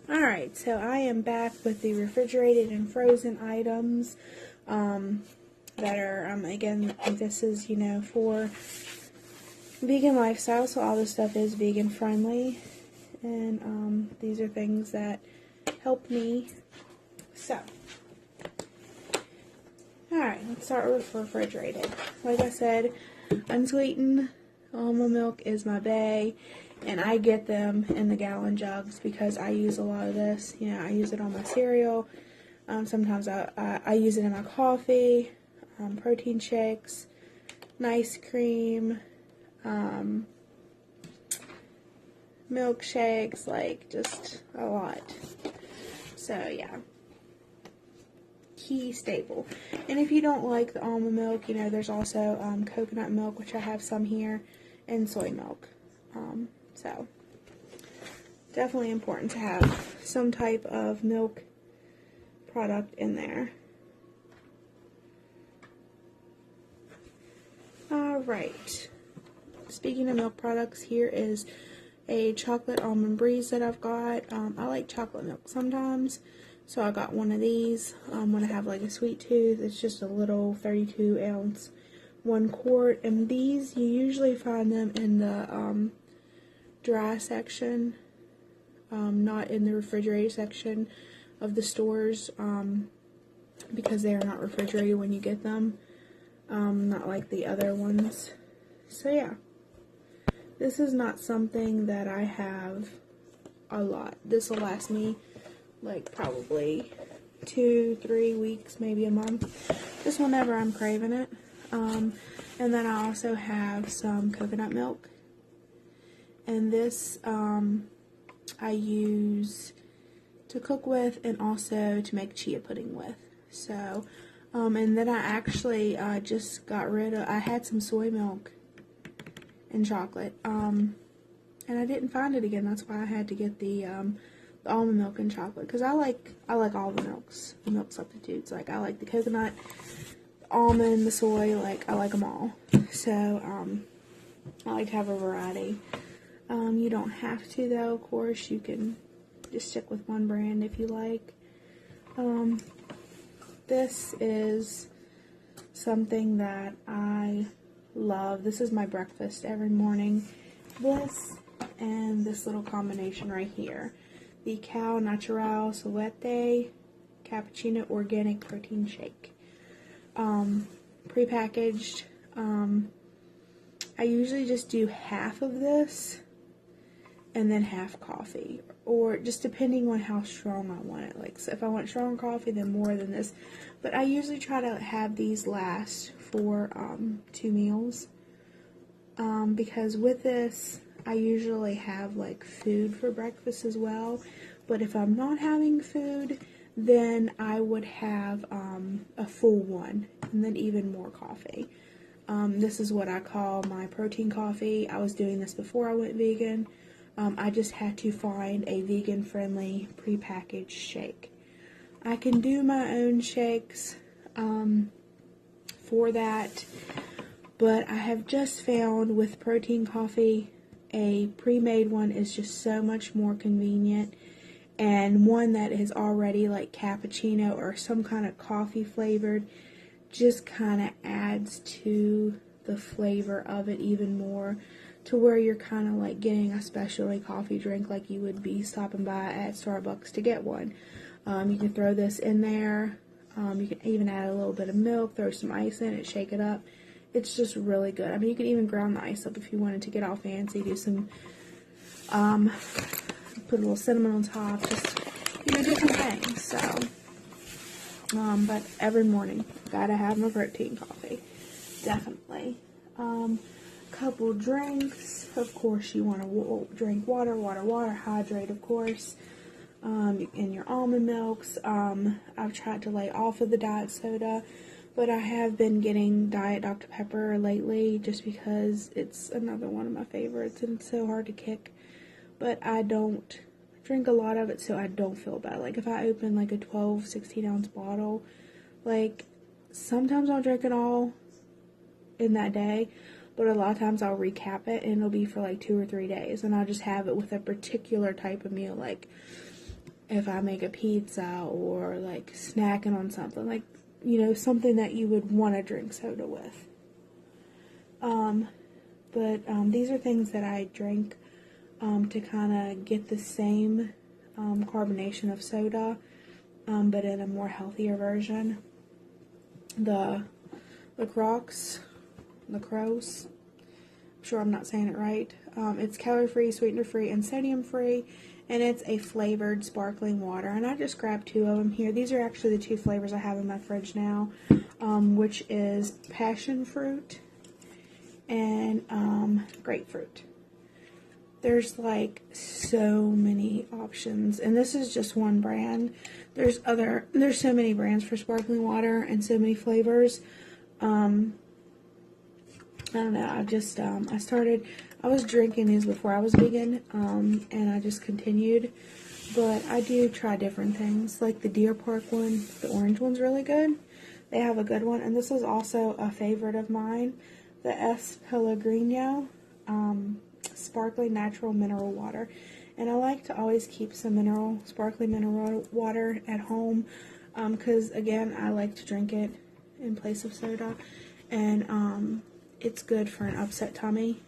Alright, so I am back with the refrigerated and frozen items that are, again, this is, for vegan lifestyle, so all this stuff is vegan friendly, and these are things that help me. So, alright, let's start with refrigerated. Like I said, unsweetened almond milk is my bae. And I get them in the gallon jugs because I use a lot of this. I use it on my cereal. Sometimes I use it in my coffee, protein shakes, ice cream, milkshakes, like just a lot. So yeah, key staple. And if you don't like the almond milk, there's also coconut milk, which I have some here, and soy milk. So, definitely important to have some type of milk product in there. Alright, speaking of milk products, here is a chocolate almond breeze that I've got. I like chocolate milk sometimes, so I got one of these when I have like a sweet tooth. It's just a little 32 ounce, 1 quart, and these, you usually find them in the dry section, not in the refrigerated section of the stores, because they are not refrigerated when you get them, not like the other ones. So yeah, this is not something that I have a lot. This will last me like probably 2-3 weeks, maybe a month, just whenever I'm craving it. And then I also have some coconut milk. And this I use to cook with and also to make chia pudding with. So, and then I actually just got rid of, I had some soy milk and chocolate, and I didn't find it again. That's why I had to get the almond milk and chocolate, because I like all the milk substitutes. Like, I like the coconut, the almond, the soy, like, I like them all. So, I like to have a variety. You don't have to, though, of course. You can just stick with one brand if you like. This is something that I love. This is my breakfast every morning. This and this little combination right here. The Cow Natural Solete Cappuccino Organic Protein Shake. Prepackaged. I usually just do half of this and then half coffee, or just depending on how strong I want it. Like, so if I want strong coffee, then more than this. But I usually try to have these last for 2 meals, because with this, I usually have like food for breakfast as well. But if I'm not having food, then I would have a full one, and then even more coffee. This is what I call my protein coffee. I was doing this before I went vegan. I just had to find a vegan-friendly prepackaged shake. I can do my own shakes for that, but I have just found with protein coffee, a pre-made one is just so much more convenient, and one that is already like cappuccino or some kind of coffee flavored just kind of adds to the flavor of it even more, to where you're kind of like getting a specialty coffee drink like you would be stopping by at Starbucks to get one. You can throw this in there. You can even add a little bit of milk, throw some ice in it, shake it up. It's just really good. I mean, you could even ground the ice up if you wanted to get all fancy, do some, put a little cinnamon on top, just, different things. So, but every morning, gotta have my protein coffee. Definitely. Couple drinks. Of course, you want to drink water, hydrate, of course. And your almond milks. I've tried to lay off of the diet soda, but I have been getting Diet Dr. Pepper lately just because it's another one of my favorites and it's so hard to kick. But I don't drink a lot of it, so I don't feel bad. Like, if I open like a 12, 16 ounce bottle, like, sometimes I'll drink it all in that day, but a lot of times I'll recap it and it'll be for like 2 or 3 days, and I'll just have it with a particular type of meal. Like, if I make a pizza or like snacking on something, like, you know, something that you would want to drink soda with. These are things that I drink to kind of get the same carbonation of soda, but in a more healthier version. The LaCroix, I'm sure I'm not saying it right. It's calorie-free, sweetener-free, and sodium-free, and it's a flavored sparkling water. And I just grabbed 2 of them here. These are actually the 2 flavors I have in my fridge now, which is passion fruit and grapefruit. There's like so many options, and this is just one brand. There's so many brands for sparkling water and so many flavors. I don't know, I was drinking these before I was vegan, and I just continued, but I do try different things, like the Deer Park one. The orange one's really good. They have a good one, and this is also a favorite of mine, the S. Pellegrino sparkling natural mineral water. And I like to always keep some sparkling mineral water at home, because again, I like to drink it in place of soda, and it's good for an upset tummy,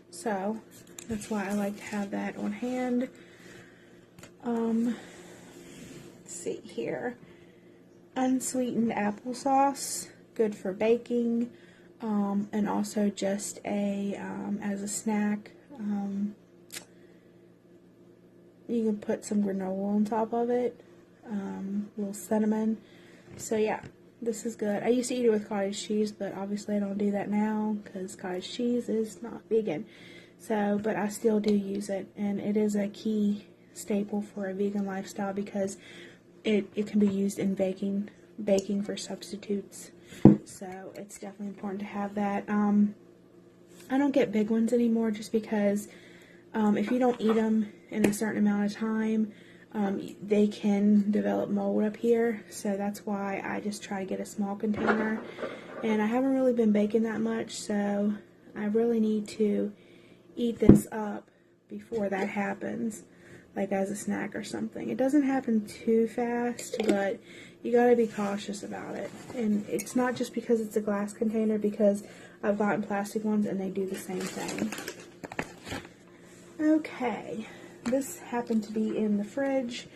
so that's why I like to have that on hand. Let's see here, unsweetened applesauce, good for baking, and also just as a snack. You can put some granola on top of it, a little cinnamon. So yeah, this is good. I used to eat it with cottage cheese, but obviously I don't do that now because cottage cheese is not vegan. So, but I still do use it, and it is a key staple for a vegan lifestyle because it can be used in baking for substitutes. So it's definitely important to have that. I don't get big ones anymore just because if you don't eat them in a certain amount of time, they can develop mold up here, so that's why I just try to get a small container. And I haven't really been baking that much, so I really need to eat this up before that happens, like as a snack or something. It doesn't happen too fast, but you gotta be cautious about it. And it's not just because it's a glass container, because I've gotten plastic ones and they do the same thing. Okay, this happened to be in the fridge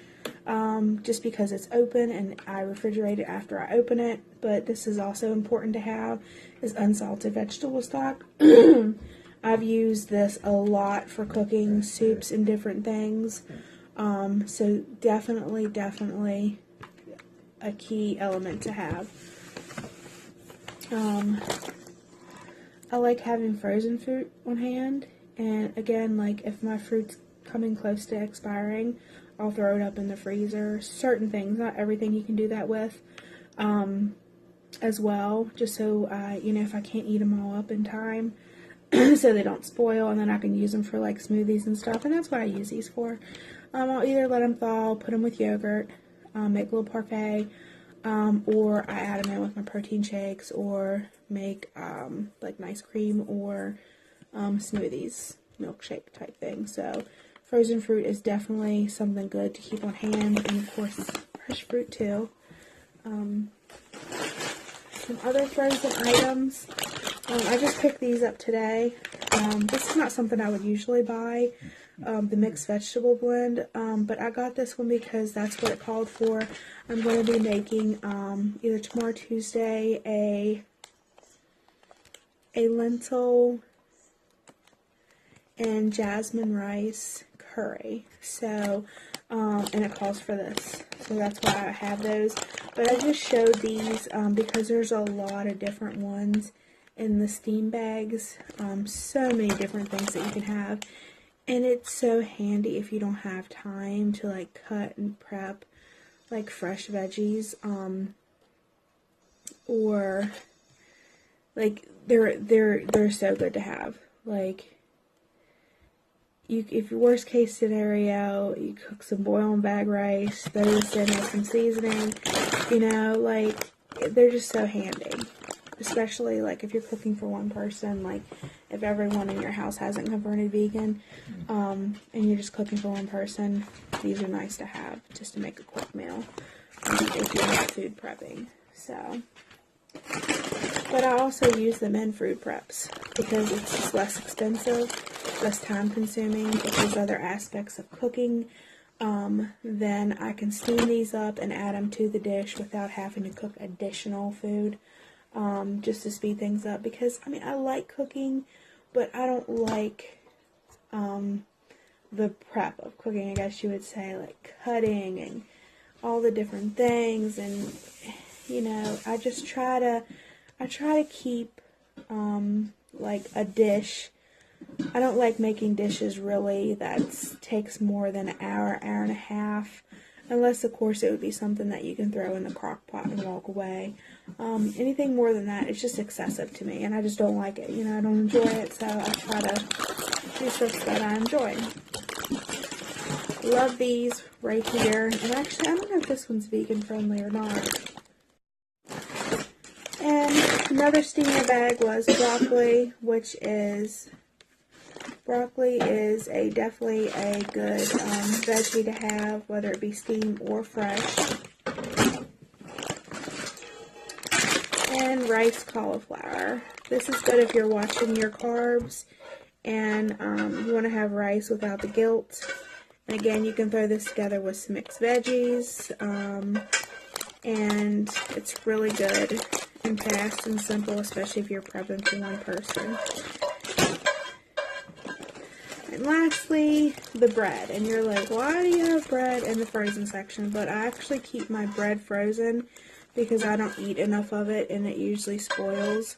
just because it's open and I refrigerate it after I open it, but this is also important to have, is unsalted vegetable stock. I've used this a lot for cooking soups and different things, so definitely a key element to have. I like having frozen fruit on hand. And again, like if my fruit's coming close to expiring, I'll throw it up in the freezer. Certain things, not everything you can do that with, as well, just so, you know, if I can't eat them all up in time, so they don't spoil, and then I can use them for like smoothies and stuff, and that's what I use these for. I'll either let them thaw, put them with yogurt, make a little parfait, or I add them in with my protein shakes, or make like nice cream, or smoothies, milkshake type thing. So frozen fruit is definitely something good to keep on hand, and of course fresh fruit too. Some other frozen items, I just picked these up today. This is not something I would usually buy, the mixed vegetable blend, but I got this one because that's what it called for. I'm going to be making either tomorrow or Tuesday a lentil and jasmine rice curry. So, and it calls for this. So that's why I have those. But I just showed these because there's a lot of different ones in the steam bags. So many different things that you can have. And it's so handy if you don't have time to like cut and prep like fresh veggies. Or like they're so good to have. Like, if your worst case scenario, you cook some boil and bag rice, throw this in with some seasoning, you know, like, they're just so handy. especially like if you're cooking for one person, like if everyone in your house hasn't converted vegan, and you're just cooking for one person, these are nice to have just to make a quick meal if you're not food prepping. So, but I also use them in food preps because it's just less expensive, less time consuming. If there's other aspects of cooking, then I can steam these up and add them to the dish without having to cook additional food, just to speed things up. Because, I mean, I like cooking, but I don't like the prep of cooking, I guess you would say, like cutting and all the different things. And, you know, I try to keep, like a dish. I don't like making dishes really that takes more than an hour, hour and a half, unless of course it would be something that you can throw in the crock pot and walk away. Anything more than that, it's just excessive to me, and I just don't like it. You know, I don't enjoy it, so I try to do stuff that I enjoy. Love these right here, and actually I don't know if this one's vegan friendly or not. And another steamer bag was broccoli, which is... Broccoli is definitely a good veggie to have, whether it be steamed or fresh. And rice cauliflower. This is good if you're watching your carbs and you want to have rice without the guilt. And again, you can throw this together with some mixed veggies. And it's really good and fast and simple, especially if you're prepping for one person. And lastly, the bread. And you're like, why do you have bread in the frozen section? But I actually keep my bread frozen because I don't eat enough of it and it usually spoils.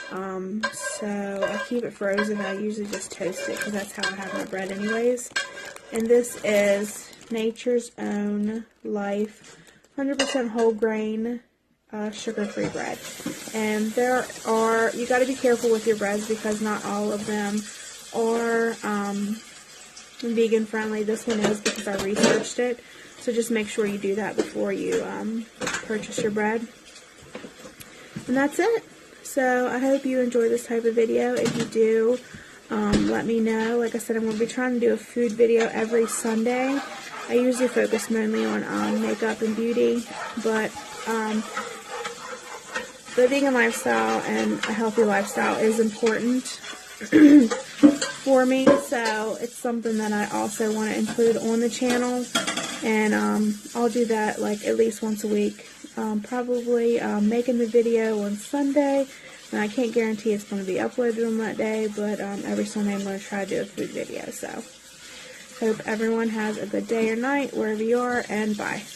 So I keep it frozen. I usually just toast it because that's how I have my bread anyways. And this is Nature's Own Life 100% whole grain sugar-free bread. And you got to be careful with your breads because not all of them are vegan friendly. This one is because I researched it, so just make sure you do that before you purchase your bread. And that's it. So I hope you enjoy this type of video. If you do, let me know. Like I said, I'm going to be trying to do a food video every Sunday. I usually focus mainly on makeup and beauty, but the vegan lifestyle and a healthy lifestyle is important for me, so it's something that I also want to include on the channel. And I'll do that like at least once a week, probably making the video on Sunday, and I can't guarantee it's going to be uploaded on that day, but every Sunday I'm going to try to do a food video. So hope everyone has a good day or night wherever you are, and bye.